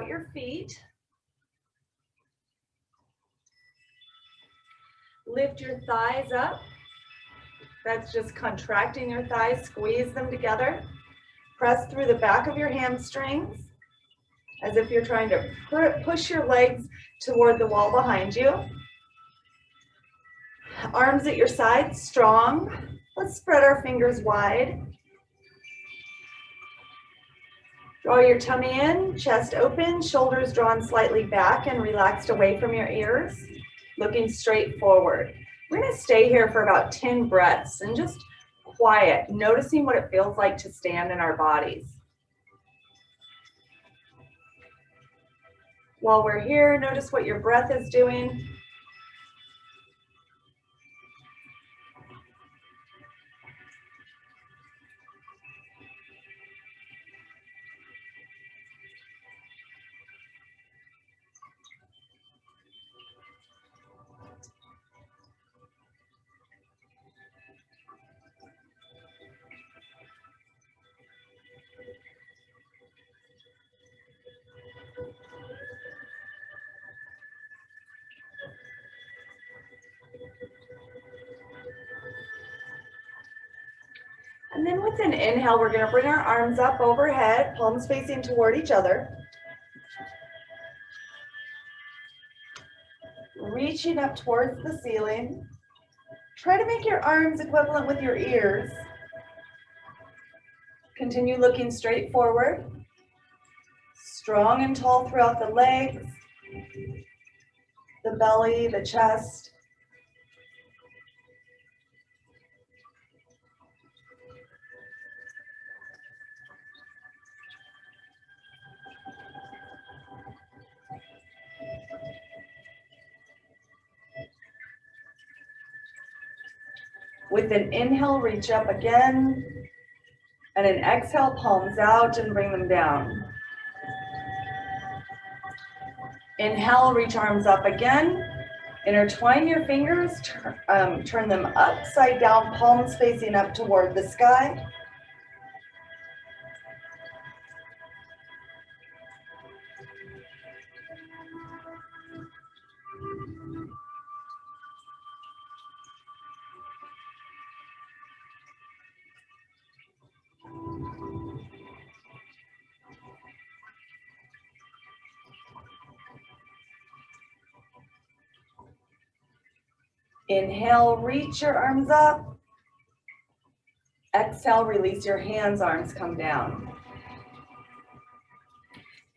out your feet. Lift your thighs up. That's just contracting your thighs, squeeze them together. Press through the back of your hamstrings as if you're trying to push your legs toward the wall behind you. Arms at your sides, strong. Let's spread our fingers wide. Draw your tummy in, chest open, shoulders drawn slightly back and relaxed away from your ears, looking straight forward. We're going to stay here for about 10 breaths and just quiet, noticing what it feels like to stand in our bodies. While we're here, notice what your breath is doing. And then with an inhale, we're going to bring our arms up overhead, palms facing toward each other. Reaching up towards the ceiling. Try to make your arms equivalent with your ears. Continue looking straight forward. Strong and tall throughout the legs, the belly, the chest. With an inhale, reach up again, and an exhale, palms out and bring them down. Inhale, reach arms up again. Intertwine your fingers, turn them upside down, palms facing up toward the sky. Inhale, reach your arms up. Exhale, release your hands, arms come down.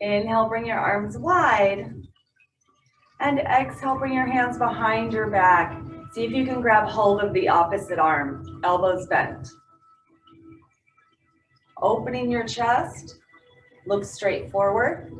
Inhale, bring your arms wide. And exhale, bring your hands behind your back. See if you can grab hold of the opposite arm, elbows bent. Opening your chest, look straight forward.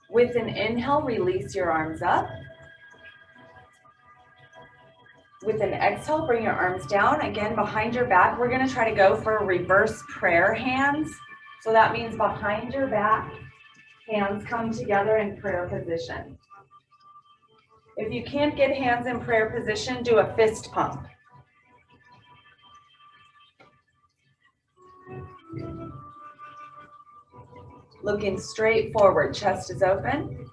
With an inhale, release your arms up. With an exhale, bring your arms down, again behind your back. We're going to try to go for reverse prayer hands. So that means behind your back, hands come together in prayer position. If you can't get hands in prayer position, do a fist pump. Looking straight forward, chest is open.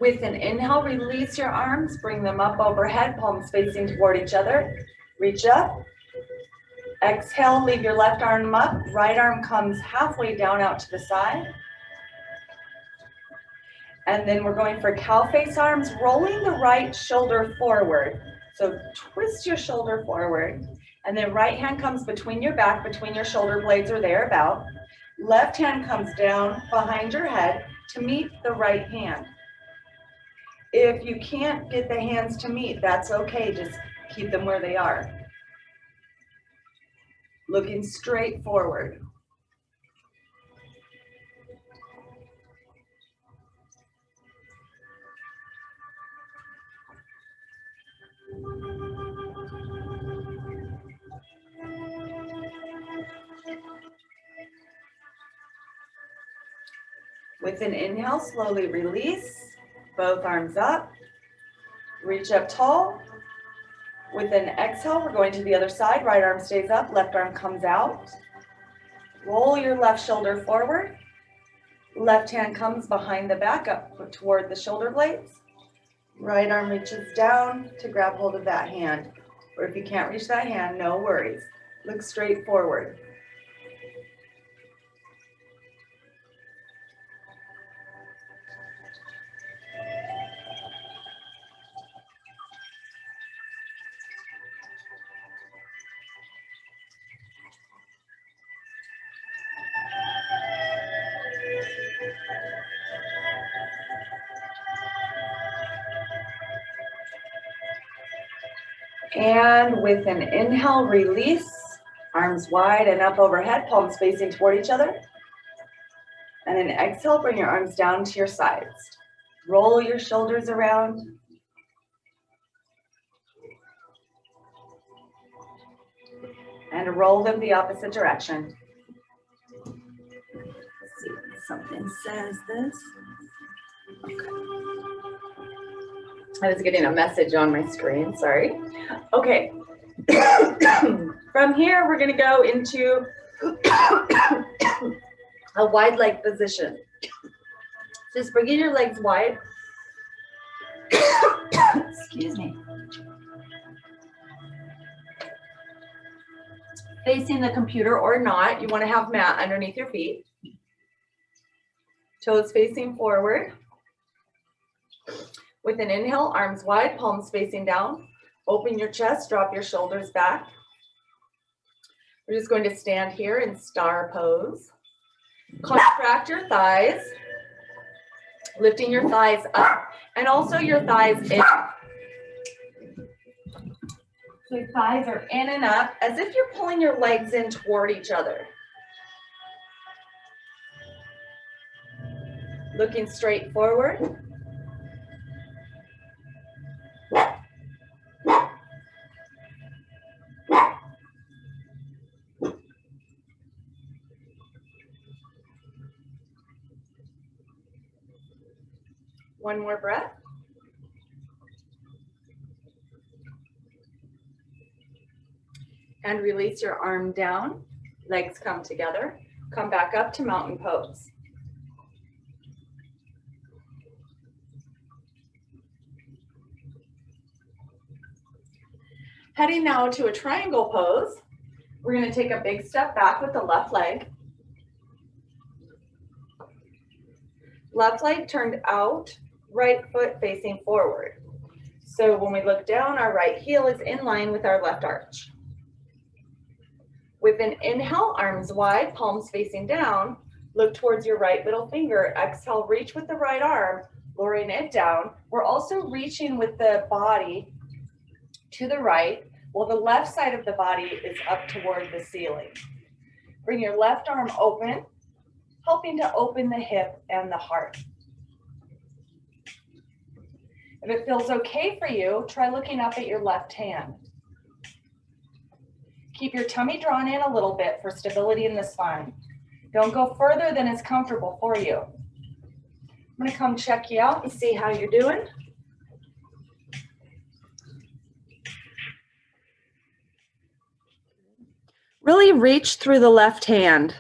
With an inhale, release your arms, bring them up overhead, palms facing toward each other. Reach up. Exhale, leave your left arm up. Right arm comes halfway down out to the side. And then we're going for cow face arms, rolling the right shoulder forward. So twist your shoulder forward. And then right hand comes between your back, between your shoulder blades or thereabout. Left hand comes down behind your head to meet the right hand. If you can't get the hands to meet, that's okay. Just keep them where they are. Looking straight forward. With an inhale, slowly release, both arms up, reach up tall. With an exhale, we're going to the other side, right arm stays up, left arm comes out. Roll your left shoulder forward, left hand comes behind the back up toward the shoulder blades. Right arm reaches down to grab hold of that hand. Or if you can't reach that hand, no worries. Look straight forward. And with an inhale, release, arms wide and up overhead, palms facing toward each other. And an exhale, bring your arms down to your sides. Roll your shoulders around. And roll them the opposite direction. Let's see if something says this. Okay. I was getting a message on my screen, sorry. Okay. From here, we're going to go into a wide leg position. Just bringing your legs wide. Excuse me. Facing the computer or not, you want to have mat underneath your feet. Toes facing forward. With an inhale, arms wide, palms facing down. Open your chest, drop your shoulders back. We're just going to stand here in star pose. Contract your thighs, lifting your thighs up and also your thighs in. So your thighs are in and up as if you're pulling your legs in toward each other. Looking straight forward. One more breath. And release your arm down. Legs come together. Come back up to mountain pose. Heading now to a triangle pose. We're going to take a big step back with the left leg. Left leg turned out, right foot facing forward. So when we look down, our right heel is in line with our left arch. With an inhale, arms wide, palms facing down, look towards your right middle finger. Exhale, reach with the right arm, lowering it down. We're also reaching with the body to the right, while the left side of the body is up toward the ceiling. Bring your left arm open, helping to open the hip and the heart. If it feels okay for you, try looking up at your left hand. Keep your tummy drawn in a little bit for stability in the spine. Don't go further than is comfortable for you. I'm going to come check you out and see how you're doing. Really reach through the left hand.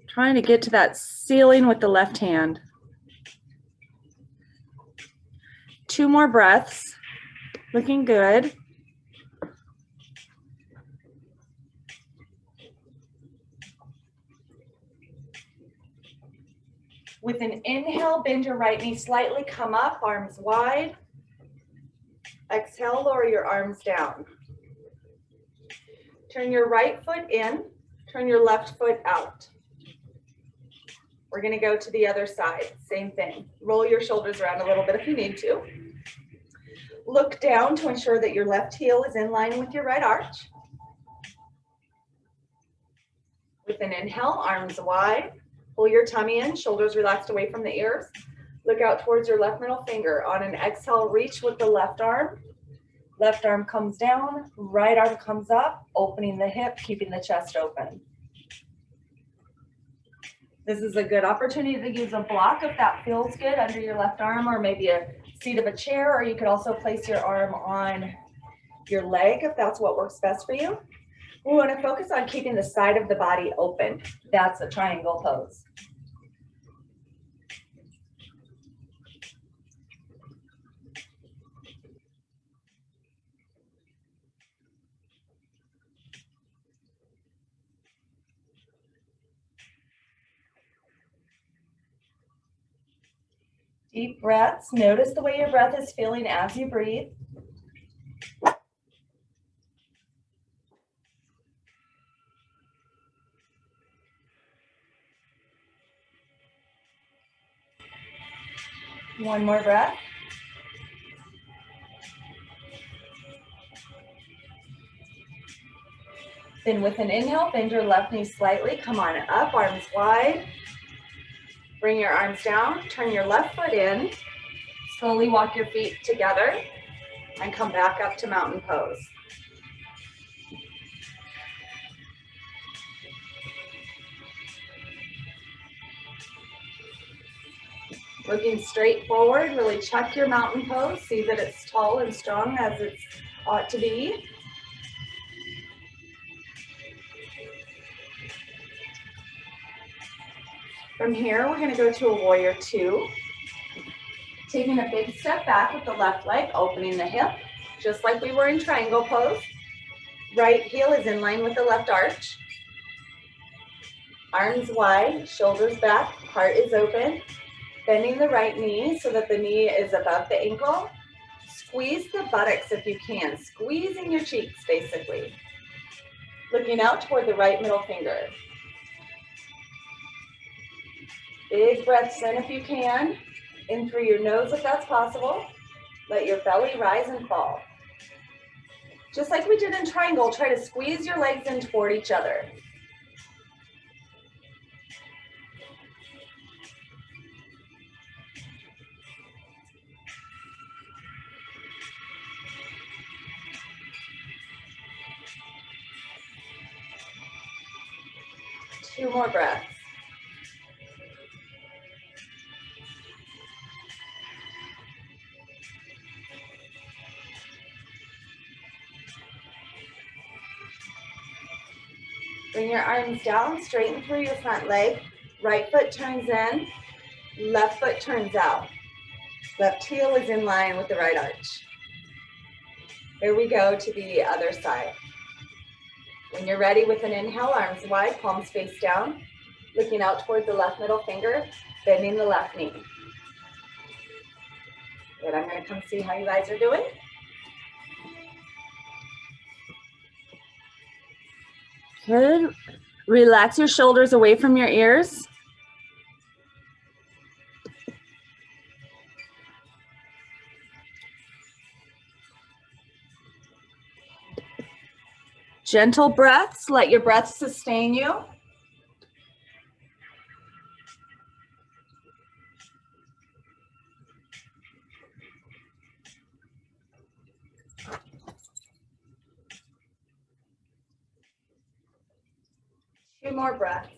Trying to get to that ceiling with the left hand. 2 more breaths. Looking good. With an inhale, bend your right knee slightly, come up, arms wide. Exhale, lower your arms down. Turn your right foot in, turn your left foot out. We're gonna go to the other side, same thing. Roll your shoulders around a little bit if you need to. Look down to ensure that your left heel is in line with your right arch. With an inhale, arms wide, pull your tummy in, shoulders relaxed away from the ears. Look out towards your left middle finger. On an exhale, reach with the left arm. Left arm comes down, right arm comes up, opening the hip, keeping the chest open. This is a good opportunity to use a block if that feels good under your left arm, or maybe a seat of a chair, or you could also place your arm on your leg if that's what works best for you. We want to focus on keeping the side of the body open. That's a triangle pose. Deep breaths. Notice the way your breath is feeling as you breathe. One more breath. Then with an inhale, bend your left knee slightly. Come on up, arms wide. Bring your arms down, turn your left foot in. Slowly walk your feet together and come back up to mountain pose. Looking straight forward, really check your mountain pose. See that it's tall and strong as it ought to be. From here, we're gonna go to a warrior two. Taking a big step back with the left leg, opening the hip, just like we were in triangle pose. Right heel is in line with the left arch. Arms wide, shoulders back, heart is open. Bending the right knee so that the knee is above the ankle. Squeeze the buttocks if you can, squeezing your cheeks basically. Looking out toward the right middle finger. Big breaths in if you can. In through your nose if that's possible. Let your belly rise and fall. Just like we did in triangle, try to squeeze your legs in toward each other. Two more breaths. Bring your arms down, straighten through your front leg. Right foot turns in, left foot turns out. Left heel is in line with the right arch. Here we go to the other side. When you're ready with an inhale, arms wide, palms face down, looking out toward the left middle finger, bending the left knee. Good, I'm gonna come see how you guys are doing. Good. Relax your shoulders away from your ears. Gentle breaths, let your breath sustain you. Two more breaths.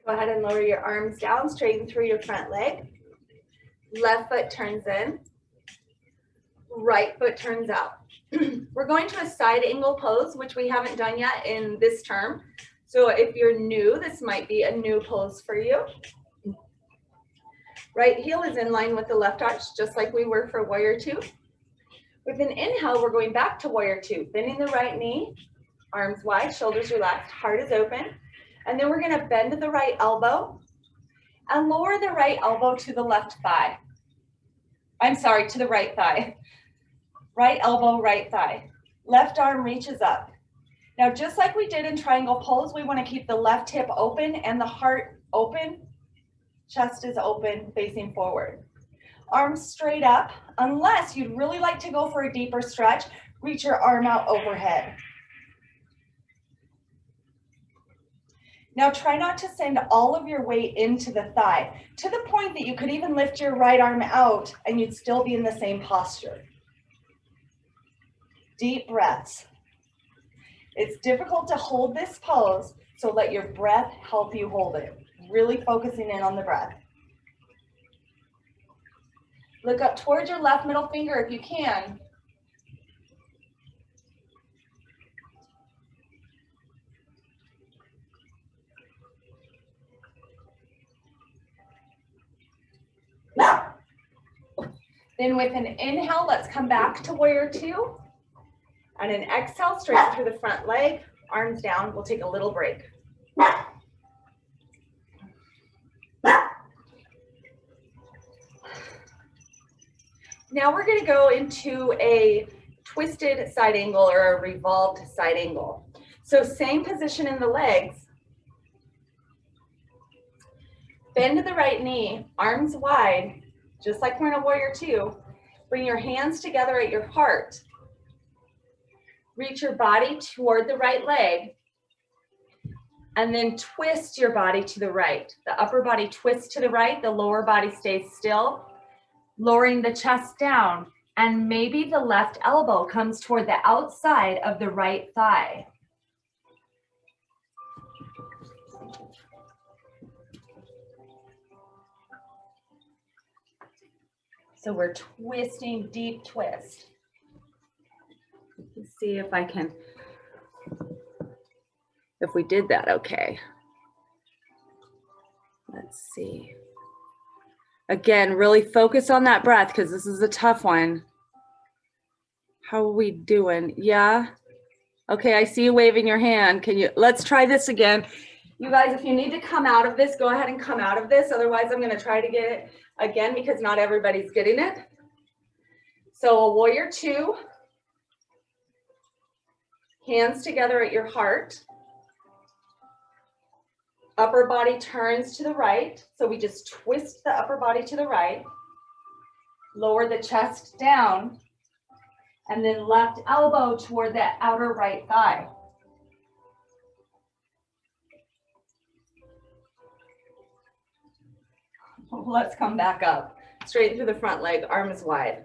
Go ahead and lower your arms down, straighten through your front leg. Left foot turns in, right foot turns out. We're going to a side angle pose, which we haven't done yet in this term. So if you're new, this might be a new pose for you. Right heel is in line with the left arch, just like we were for warrior two. With an inhale, we're going back to warrior two, bending the right knee, arms wide, shoulders relaxed, heart is open. And then we're gonna bend the right elbow And lower the right elbow to the left thigh. I'm sorry, to the right thigh. Right elbow, right thigh. Left arm reaches up. Now, just like we did in triangle pose, we want to keep the left hip open and the heart open. Chest is open, facing forward. Arms straight up. Unless you'd really like to go for a deeper stretch, reach your arm out overhead. Now try not to send all of your weight into the thigh, to the point that you could even lift your right arm out and you'd still be in the same posture. Deep breaths. It's difficult to hold this pose, so let your breath help you hold it. Really focusing in on the breath. Look up towards your left middle finger if you can. Then with an inhale, let's come back to warrior two. And an exhale, straight through the front leg, arms down. We'll take a little break. Now we're going to go into a twisted side angle or a revolved side angle. So same position in the legs. Bend the right knee, arms wide, just like we're in a warrior two. Bring your hands together at your heart. Reach your body toward the right leg. And then twist your body to the right. The upper body twists to the right, the lower body stays still. Lowering the chest down, and maybe the left elbow comes toward the outside of the right thigh. So we're twisting, deep twist. Let's see if I can, if we did that okay. Let's see. Again, really focus on that breath because this is a tough one. How are we doing? Yeah? Okay, I see you waving your hand. Let's try this again. You guys, if you need to come out of this, go ahead and come out of this. Otherwise, I'm gonna try to get it again because not everybody's getting it. So a warrior two, hands together at your heart. Upper body turns to the right. So we just twist the upper body to the right. Lower the chest down. And then left elbow toward the outer right thigh. Let's come back up. Straight through the front leg, arms wide.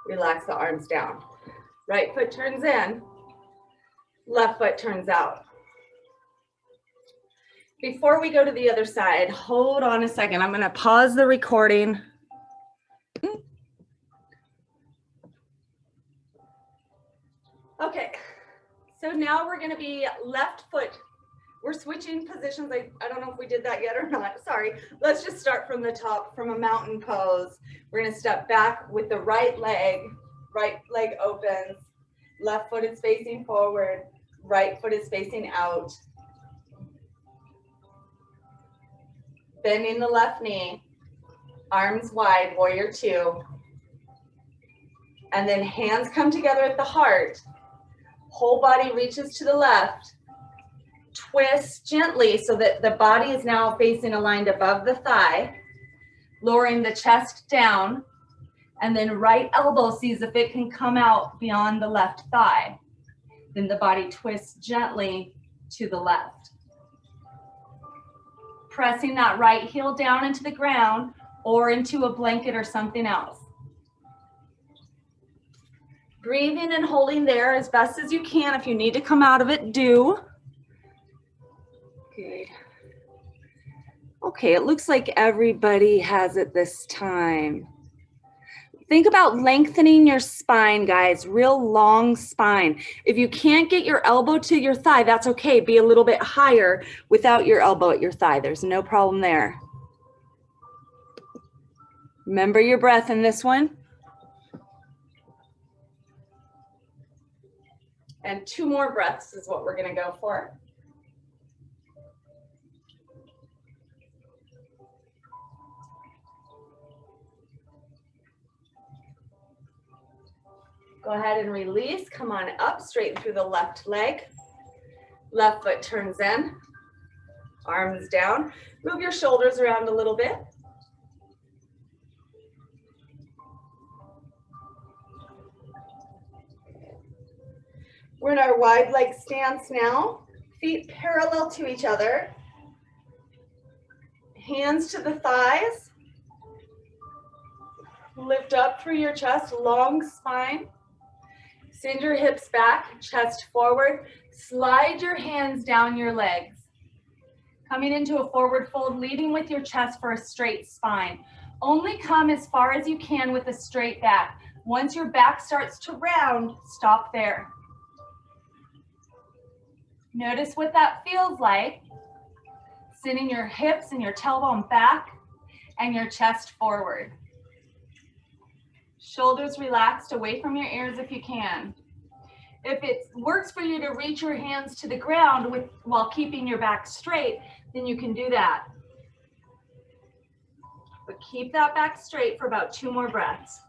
Relax the arms down. Right foot turns in. Left foot turns out. Before we go to the other side, hold on a second. I'm going to pause the recording. Okay, so now we're going to be left foot. We're switching positions. I don't know if we did that yet or not. Sorry. Let's just start from the top, from a mountain pose. We're going to step back with the right leg opens. Left foot is facing forward. Right foot is facing out. Bending the left knee, arms wide, warrior two. And then hands come together at the heart. Whole body reaches to the left. Twist gently so that the body is now facing aligned above the thigh. Lowering the chest down. And then right elbow sees if it can come out beyond the left thigh. Then the body twists gently to the left. Pressing that right heel down into the ground or into a blanket or something else. Breathing and holding there as best as you can. If you need to come out of it, do. Good. Okay, it looks like everybody has it this time. Think about lengthening your spine, guys, real long spine. If you can't get your elbow to your thigh, that's okay. Be a little bit higher without your elbow at your thigh. There's no problem there. Remember your breath in this one. And 2 more breaths is what we're gonna go for. Go ahead and release. Come on up, straighten through the left leg. Left foot turns in. Arms down. Move your shoulders around a little bit. We're in our wide leg stance now. Feet parallel to each other. Hands to the thighs. Lift up through your chest, long spine. Send your hips back, chest forward. Slide your hands down your legs. Coming into a forward fold, leading with your chest for a straight spine. Only come as far as you can with a straight back. Once your back starts to round, stop there. Notice what that feels like. Sending your hips and your tailbone back and your chest forward. Shoulders relaxed away from your ears if you can. If it works for you to reach your hands to the ground while keeping your back straight, then you can do that. But keep that back straight for about 2 more breaths.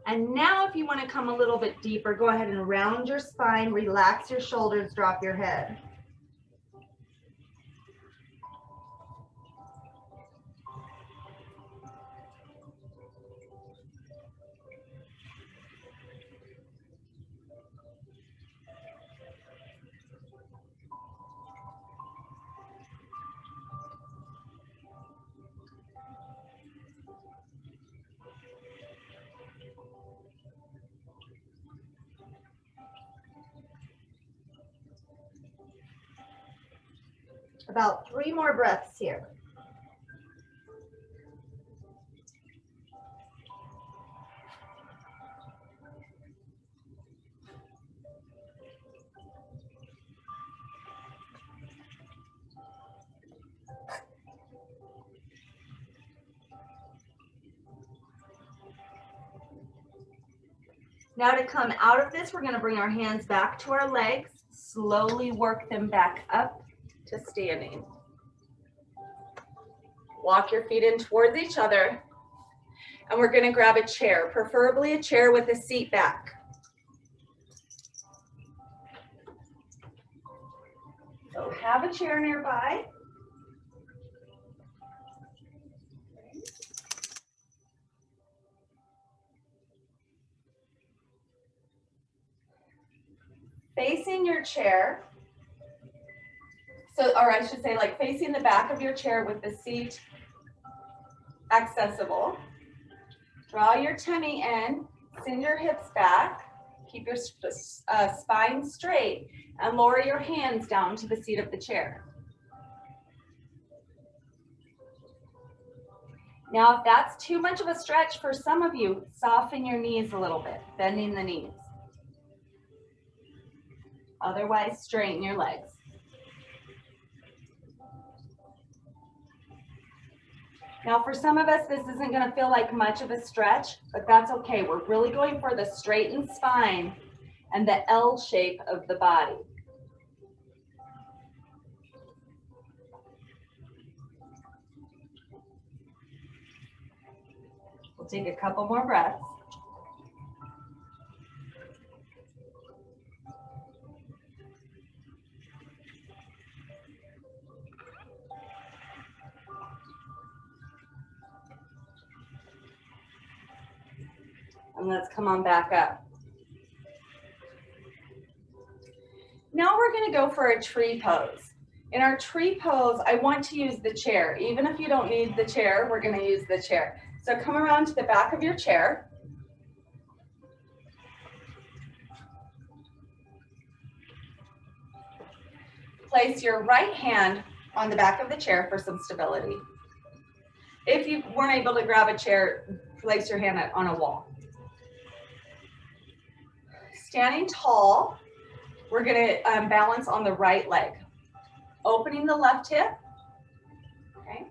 And now if you want to come a little bit deeper, go ahead and round your spine, relax your shoulders, drop your head. About 3 more breaths here. Now to come out of this, we're going to bring our hands back to our legs, slowly work them back up to standing. Walk your feet in towards each other, and we're going to grab a chair, preferably a chair with a seat back. So have a chair nearby. Facing your chair, or I should say like facing the back of your chair with the seat accessible. Draw your tummy in, send your hips back, keep your spine straight, and lower your hands down to the seat of the chair. Now, if that's too much of a stretch for some of you, soften your knees a little bit, bending the knees. Otherwise, straighten your legs. Now, for some of us, this isn't going to feel like much of a stretch, but that's okay. We're really going for the straightened spine and the L shape of the body. We'll take a couple more breaths. And let's come on back up. Now we're going to go for a tree pose. In our tree pose, I want to use the chair. Even if you don't need the chair, we're going to use the chair. So come around to the back of your chair. Place your right hand on the back of the chair for some stability. If you weren't able to grab a chair, place your hand on a wall. Standing tall, we're going to balance on the right leg. Opening the left hip. Okay.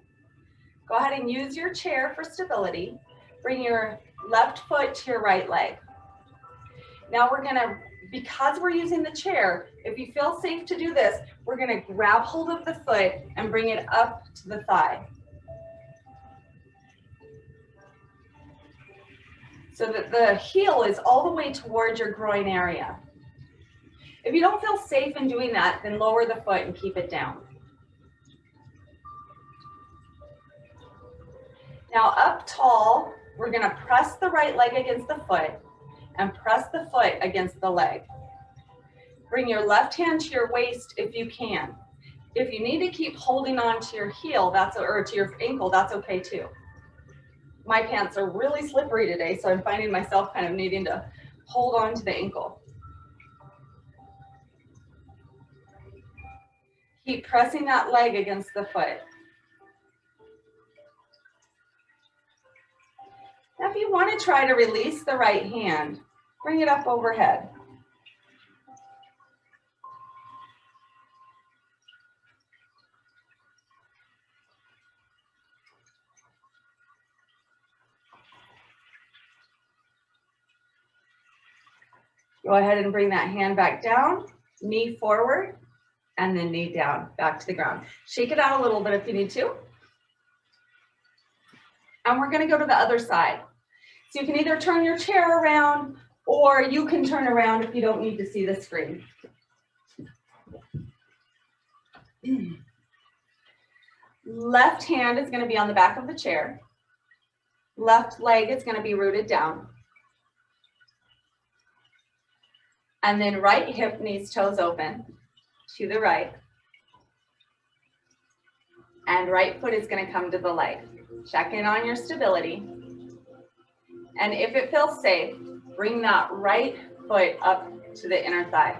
Go ahead and use your chair for stability. Bring your left foot to your right leg. Now we're going to, because we're using the chair, If you feel safe to do this, we're gonna grab hold of the foot and bring it up to the thigh. So that the heel is all the way towards your groin area. If you don't feel safe in doing that, then lower the foot and keep it down. Now up tall, we're gonna press the right leg against the foot and press the foot against the leg. Bring your left hand to your waist if you can. If you need to keep holding on to your heel, or to your ankle, that's okay too. My pants are really slippery today, so I'm finding myself kind of needing to hold on to the ankle. Keep pressing that leg against the foot. Now if you want to try to release the right hand, bring it up overhead. Go ahead and bring that hand back down, knee forward, and then knee down, back to the ground. Shake it out a little bit if you need to. And we're gonna go to the other side. So you can either turn your chair around or you can turn around if you don't need to see the screen. Left hand is gonna be on the back of the chair. Left leg is gonna be rooted down. And then right hip, knees, toes open to the right. And right foot is gonna come to the leg. Check in on your stability. And if it feels safe, bring that right foot up to the inner thigh.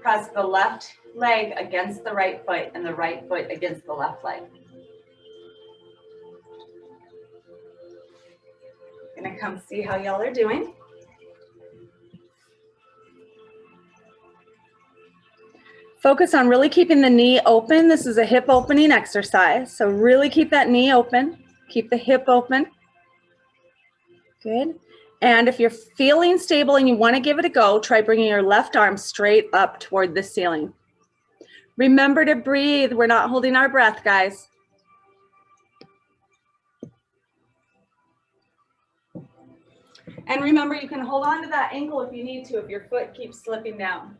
Press the left leg against the right foot and the right foot against the left leg. Gonna come see how y'all are doing. Focus on really keeping the knee open. This is a hip opening exercise. So really keep that knee open. Keep the hip open. Good. And if you're feeling stable and you want to give it a go, try bringing your left arm straight up toward the ceiling. Remember to breathe. We're not holding our breath, guys. And remember, you can hold on to that ankle if you need to, if your foot keeps slipping down.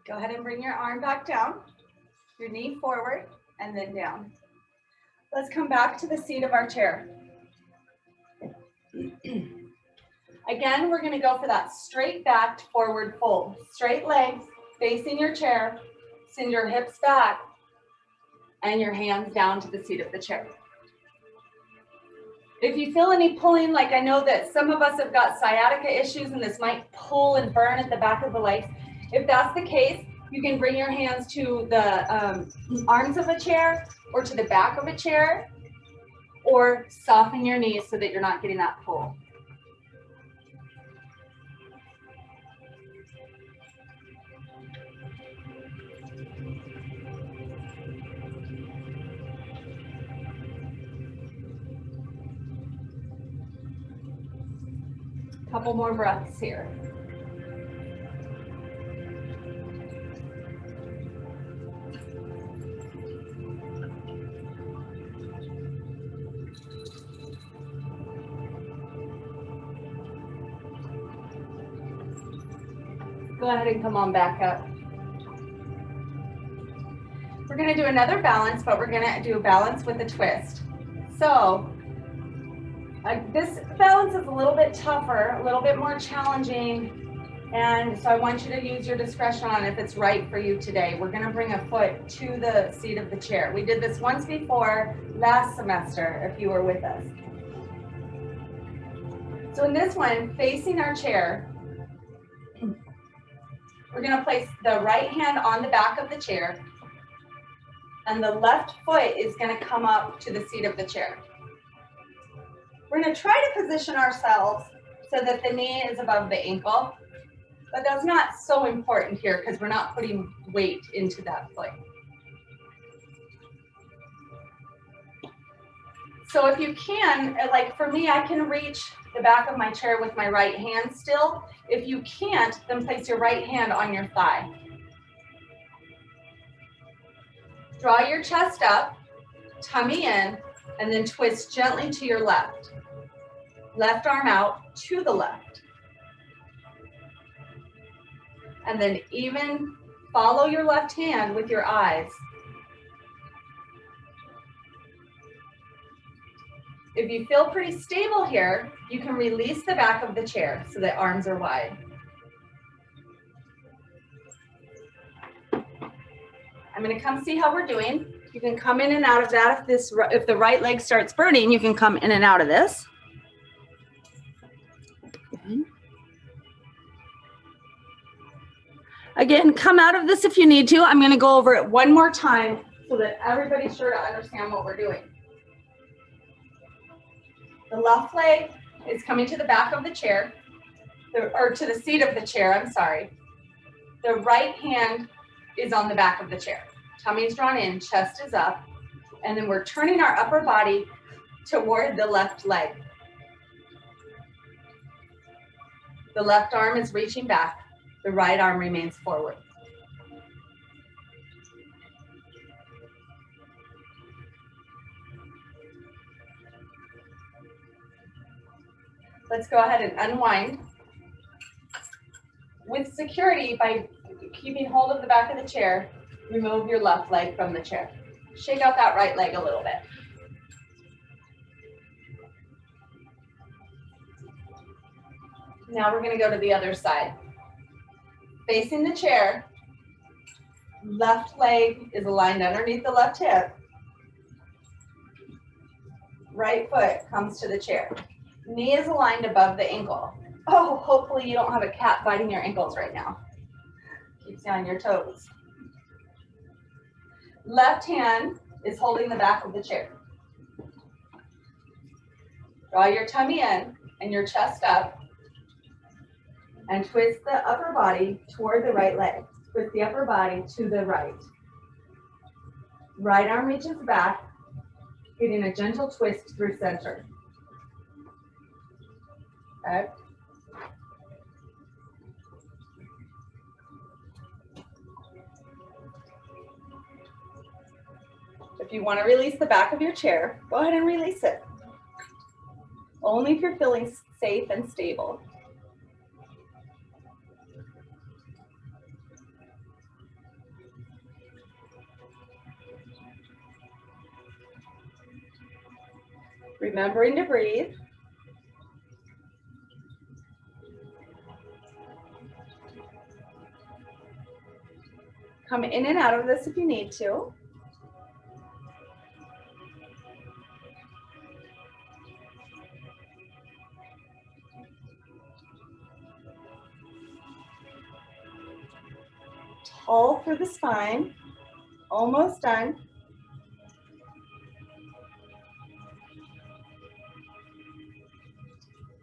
Go ahead and bring your arm back down, your knee forward, and then down. Let's come back to the seat of our chair. Again, we're gonna go for that straight backed forward fold. Straight legs, facing your chair, send your hips back, and your hands down to the seat of the chair. If you feel any pulling, like I know that some of us have got sciatica issues and this might pull and burn at the back of the legs, if that's the case, you can bring your hands to the arms of a chair or to the back of a chair, or soften your knees so that you're not getting that pull. Couple more breaths here. Go ahead and come on back up. We're gonna do another balance, but we're gonna do a balance with a twist. So this balance is a little bit tougher, a little bit more challenging, and so I want you to use your discretion on if it's right for you today. We're gonna bring a foot to the seat of the chair. We did this once before last semester, if you were with us. So in this one, facing our chair, we're gonna place the right hand on the back of the chair, and the left foot is gonna come up to the seat of the chair. We're gonna try to position ourselves so that the knee is above the ankle, but that's not so important here because we're not putting weight into that foot. So if you can, like for me, I can reach the back of my chair with my right hand still. If you can't, then place your right hand on your thigh. Draw your chest up, tummy in, and then twist gently to your left. Left arm out to the left. And then even follow your left hand with your eyes. If you feel pretty stable here, you can release the back of the chair so that arms are wide. I'm going to come see how we're doing. You can come in and out of that. If the right leg starts burning, you can come in and out of this. Again, come out of this if you need to. I'm going to go over it one more time so that everybody's sure to understand what we're doing. The left leg is coming to the back of the chair, or to the seat of the chair, I'm sorry. The right hand is on the back of the chair. Tummy is drawn in, chest is up, and then we're turning our upper body toward the left leg. The left arm is reaching back, the right arm remains forward. Let's go ahead and unwind. With security, by keeping hold of the back of the chair, remove your left leg from the chair. Shake out that right leg a little bit. Now we're going to go to the other side. Facing the chair, left leg is aligned underneath the left hip. Right foot comes to the chair. Knee is aligned above the ankle. Oh, hopefully you don't have a cat biting your ankles right now. Keeps you on your toes. Left hand is holding the back of the chair. Draw your tummy in and your chest up and twist the upper body toward the right leg. Twist the upper body to the right. Right arm reaches back, getting a gentle twist through center. Okay. If you want to release the back of your chair, go ahead and release it. Only if you're feeling safe and stable. Remembering to breathe. Come in and out of this if you need to. Tall through the spine. Almost done.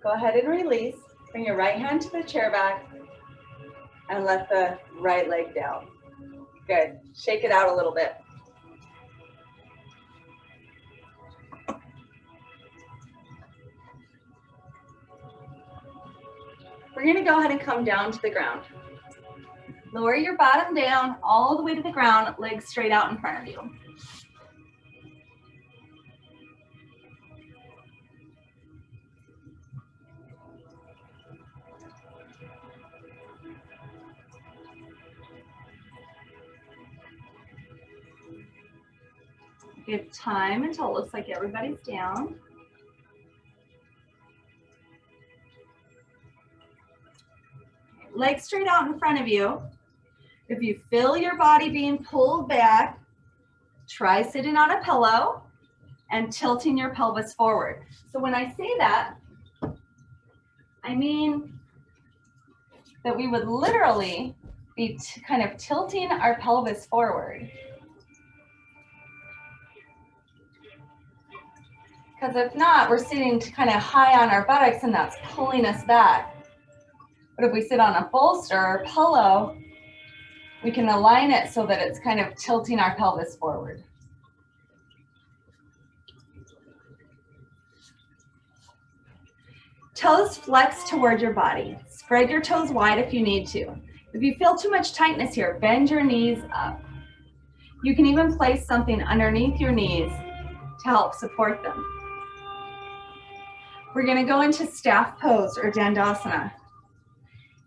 Go ahead and release. Bring your right hand to the chair back and let the right leg down. Good. Shake it out a little bit. We're going to go ahead and come down to the ground. Lower your bottom down all the way to the ground, legs straight out in front of you. Give time until it looks like everybody's down. Legs straight out in front of you. If you feel your body being pulled back, try sitting on a pillow and tilting your pelvis forward. So when I say that, I mean that we would literally be kind of tilting our pelvis forward. Because if not, we're sitting kind of high on our buttocks and that's pulling us back. But if we sit on a bolster or pillow, we can align it so that it's kind of tilting our pelvis forward. Toes flex toward your body. Spread your toes wide if you need to. If you feel too much tightness here, bend your knees up. You can even place something underneath your knees to help support them. We're going to go into staff pose or Dandasana.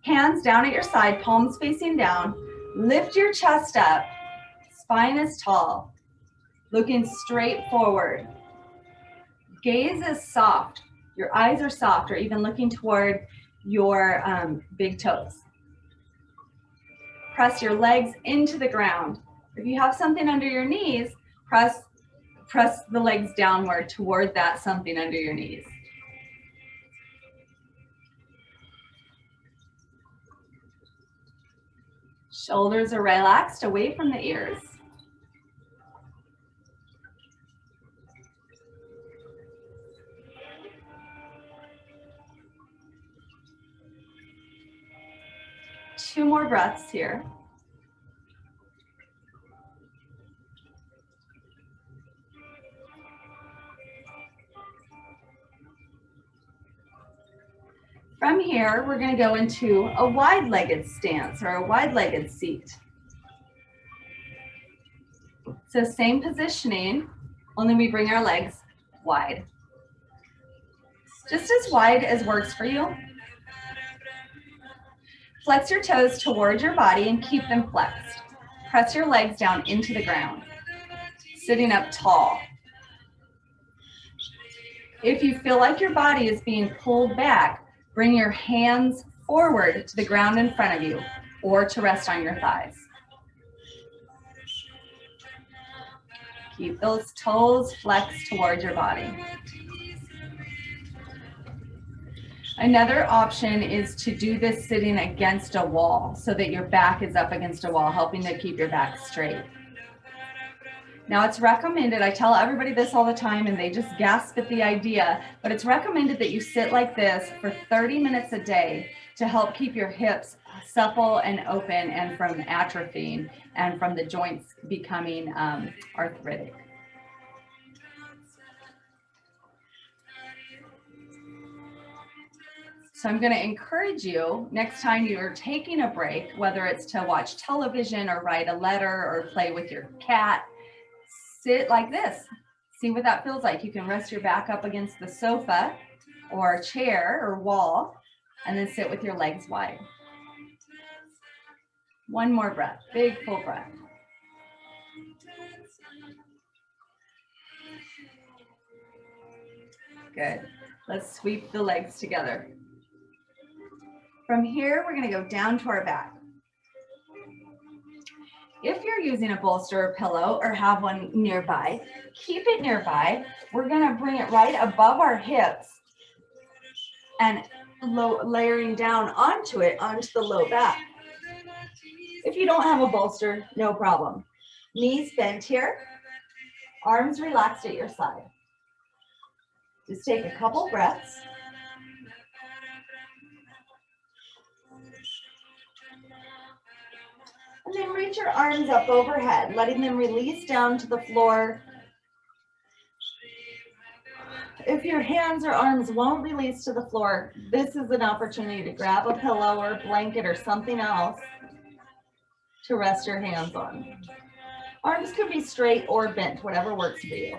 Hands down at your side, palms facing down. Lift your chest up. Spine is tall. Looking straight forward. Gaze is soft. Your eyes are soft, or even looking toward your big toes. Press your legs into the ground. If you have something under your knees, press the legs downward toward that something under your knees. Shoulders are relaxed away from the ears. Two more breaths here. From here, we're going to go into a wide-legged stance or a wide-legged seat. So same positioning, only we bring our legs wide. Just as wide as works for you. Flex your toes toward your body and keep them flexed. Press your legs down into the ground, sitting up tall. If you feel like your body is being pulled back, bring your hands forward to the ground in front of you or to rest on your thighs. Keep those toes flexed towards your body. Another option is to do this sitting against a wall so that your back is up against a wall, helping to keep your back straight. Now it's recommended, I tell everybody this all the time and they just gasp at the idea, but it's recommended that you sit like this for 30 minutes a day to help keep your hips supple and open and from atrophying and from the joints becoming arthritic. So I'm going to encourage you next time you're taking a break, whether it's to watch television or write a letter or play with your cat, sit like this. See what that feels like. You can rest your back up against the sofa or chair or wall and then sit with your legs wide. One more breath, big full breath. Good. Let's sweep the legs together. From here, we're going to go down to our back. If you're using a bolster or pillow or have one nearby, keep it nearby. We're going to bring it right above our hips and layering down onto it, onto the low back. If you don't have a bolster, no problem. Knees bent here, arms relaxed at your side. Just take a couple breaths. And then reach your arms up overhead, letting them release down to the floor. If your hands or arms won't release to the floor, this is an opportunity to grab a pillow or a blanket or something else to rest your hands on. Arms could be straight or bent, whatever works for you.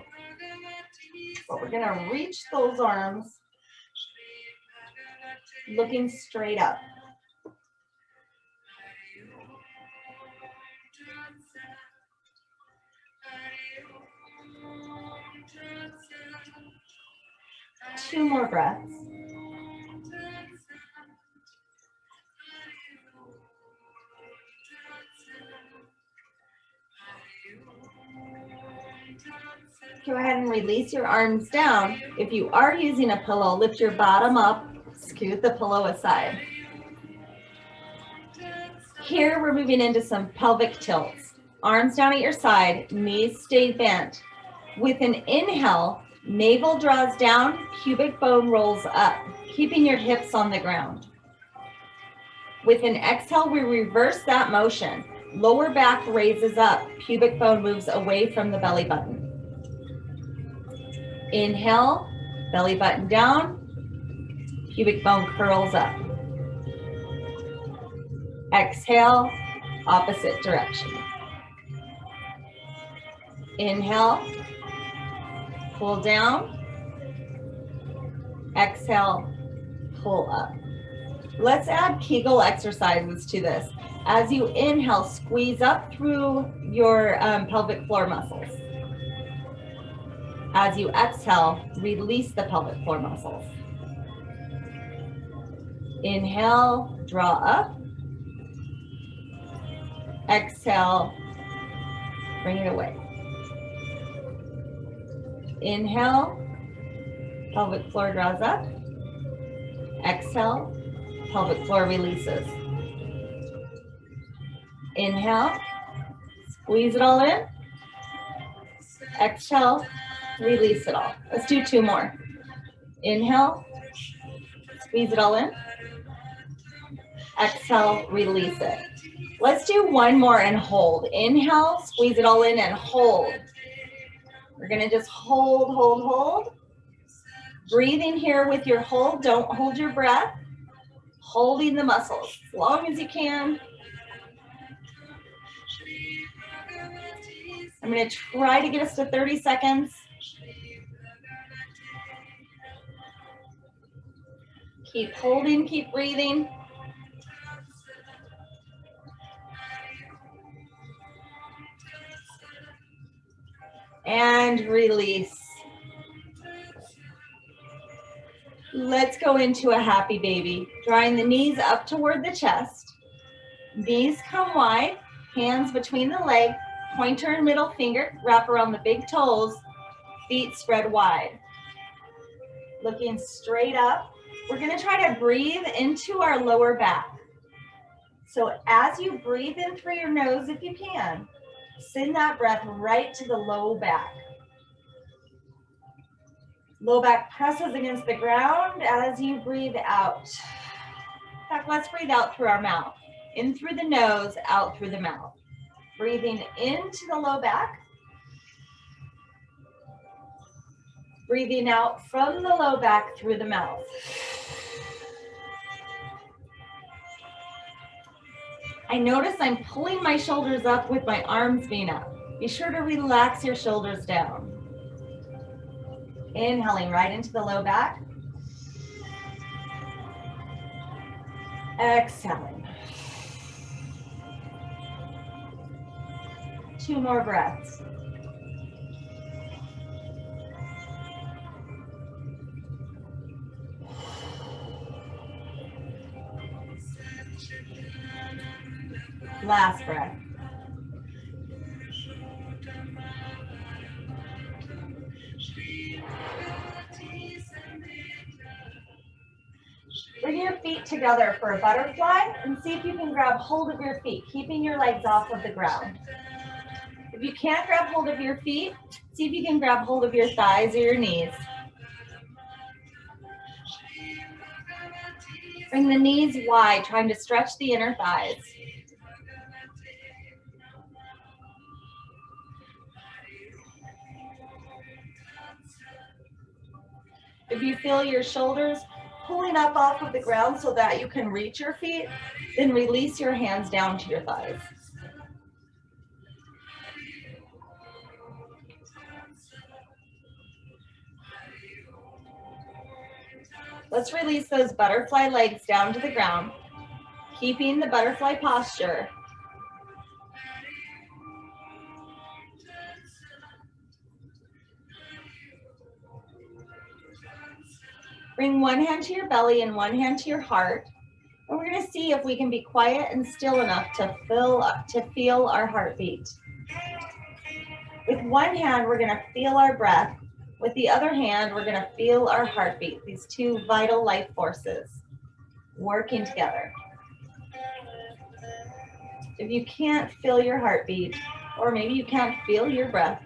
But we're going to reach those arms, looking straight up. Two more breaths. Go ahead and release your arms down. If you are using a pillow, lift your bottom up, scoot the pillow aside. Here we're moving into some pelvic tilts. Arms down at your side, knees stay bent. With an inhale, Navel draws down, pubic bone rolls up, keeping your hips on the ground. With an exhale, we reverse that motion. Lower back raises up, pubic bone moves away from the belly button. Inhale, belly button down, pubic bone curls up. Exhale, opposite direction. Inhale, pull down. Exhale, pull up. Let's add Kegel exercises to this. As you inhale, squeeze up through your pelvic floor muscles. As you exhale, release the pelvic floor muscles. Inhale, draw up. Exhale, bring it away. Inhale, pelvic floor draws up. Exhale, pelvic floor releases. Inhale, squeeze it all in. Exhale, release it all. Let's do 2 more. Inhale, squeeze it all in. Exhale, release it. Let's do 1 more and hold. Inhale, squeeze it all in and hold. We're gonna just hold, hold, hold. Breathing here with your hold. Don't hold your breath. Holding the muscles as long as you can. I'm going to try to get us to 30 seconds. Keep holding, keep breathing. And release. Let's go into a happy baby. Drawing the knees up toward the chest. Knees come wide, hands between the legs, pointer and middle finger, wrap around the big toes, feet spread wide. Looking straight up. We're gonna try to breathe into our lower back. So as you breathe in through your nose, if you can, send that breath right to the low back. Low back presses against the ground as you breathe out. In fact, let's breathe out through our mouth. In through the nose, out through the mouth. Breathing into the low back. Breathing out from the low back through the mouth. I notice I'm pulling my shoulders up with my arms being up. Be sure to relax your shoulders down. Inhaling right into the low back. Exhaling. 2 more breaths. Last breath. Bring your feet together for a butterfly and see if you can grab hold of your feet, keeping your legs off of the ground. If you can't grab hold of your feet, see if you can grab hold of your thighs or your knees. Bring the knees wide, trying to stretch the inner thighs. If you feel your shoulders pulling up off of the ground so that you can reach your feet, then release your hands down to your thighs. Let's release those butterfly legs down to the ground, keeping the butterfly posture. Bring one hand to your belly and one hand to your heart. And we're going to see if we can be quiet and still enough to feel our heartbeat. With one hand, we're going to feel our breath. With the other hand, we're going to feel our heartbeat, these 2 vital life forces working together. If you can't feel your heartbeat, or maybe you can't feel your breath,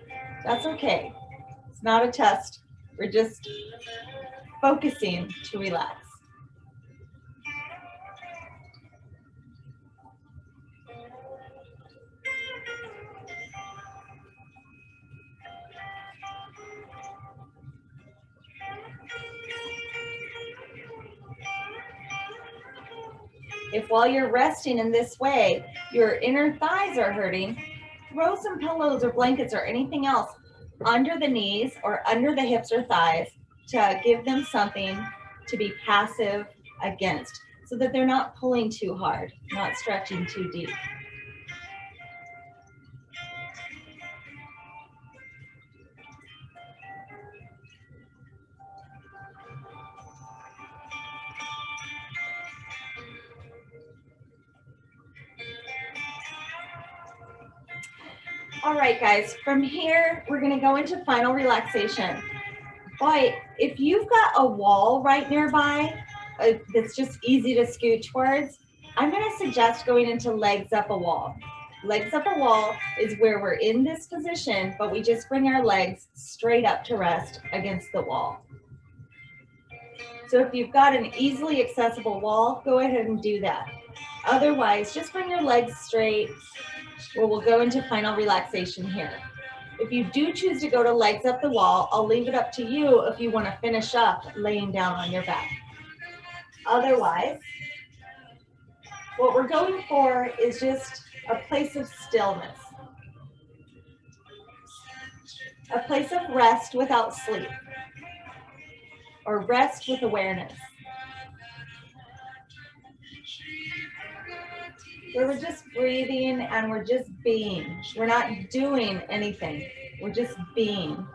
that's okay. It's not a test. We're just focusing to relax. If while you're resting in this way, your inner thighs are hurting, throw some pillows or blankets or anything else under the knees or under the hips or thighs to give them something to be passive against so that they're not pulling too hard, not stretching too deep. All right, guys, from here, we're gonna go into final relaxation. Boy, if you've got a wall right nearby that's just easy to scoot towards, I'm gonna suggest going into legs up a wall. Legs up a wall is where we're in this position, but we just bring our legs straight up to rest against the wall. So if you've got an easily accessible wall, go ahead and do that. Otherwise, just bring your legs straight, or we'll go into final relaxation here. If you do choose to go to legs up the wall, I'll leave it up to you if you want to finish up laying down on your back. Otherwise, what we're going for is just a place of stillness, a place of rest without sleep, or rest with awareness, where we're just breathing and we're just being. We're not doing anything. We're just being.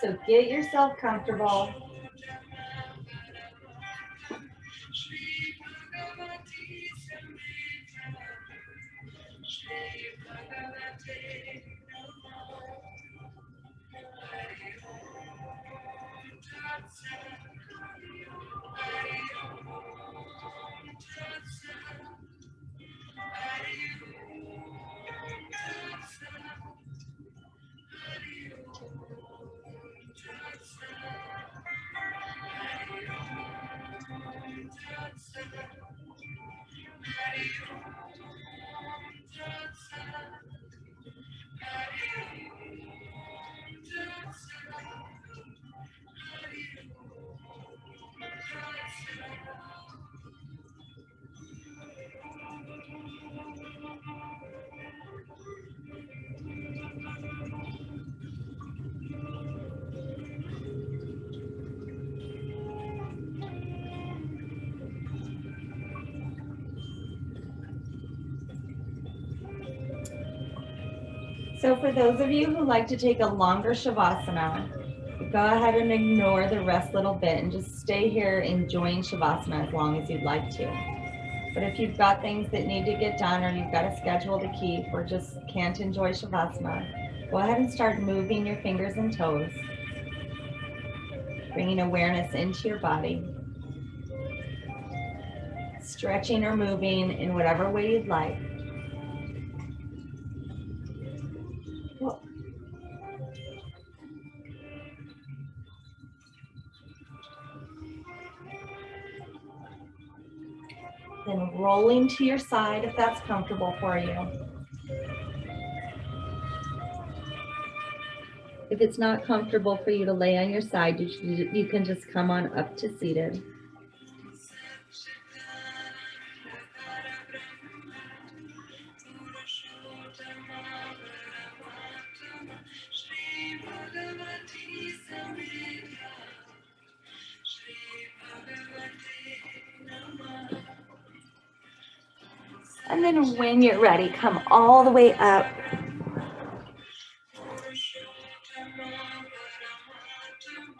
So get yourself comfortable. So for those of you who like to take a longer Shavasana, go ahead and ignore the rest little bit and just stay here enjoying Shavasana as long as you'd like to. But if you've got things that need to get done or you've got a schedule to keep or just can't enjoy Shavasana, go ahead and start moving your fingers and toes, bringing awareness into your body, stretching or moving in whatever way you'd like. Then rolling to your side if that's comfortable for you. If it's not comfortable for you to lay on your side, you can just come on up to seated. And then when you're ready, come all the way up